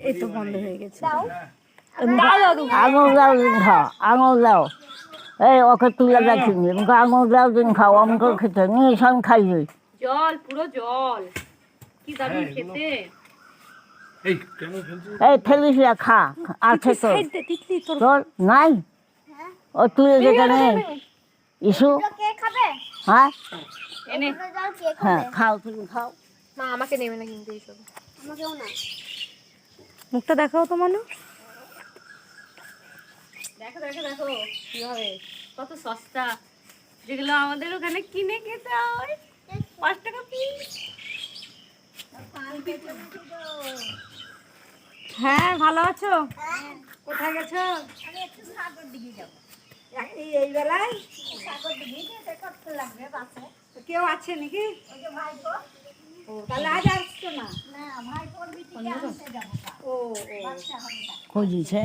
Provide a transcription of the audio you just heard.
এই তো বন্ধ হয়ে গেছে। আঙুল দাও দিন খাও, আঙুল দাও। এই ওকে তুলে রাখিনি, আঙুল দাও দিন খাও, আমাকে খেতে নিয়ে সব খাইবে। জল, পুরো জল, কি দারুণ খেতে। এই ফেলিস না, খা, আছে তো তোর নাই। ও তুই যেখানে ইস্যু হ্যাঁ এনে হ্যাঁ খাও, তুমি খাও। মা আমাকে নেবে না কিন্তু এইসব। আমাকেও না। মুখটা দেখাও তো মানুষ। দেখো দেখো দেখো কিভাবে, কত সস্তা, যেগুলো আমাদের ওখানে কিনে খেতে হয় 5 টাকা পিস। হ্যাঁ ভালো আছো? কোথায় গেছো? আমি একটু সাগর দিকে যাবো। এই বেলায় সাগর দিকে যেতে করতে লাগবে বাসে। কেউ আছে নাকি? ওই যে ভাইপো। ও তাহলে আজ আসছো না? না ভাইপোর বিটিকে আনতে যাবো। ও বাচ্চা হবে। খুঁজিছে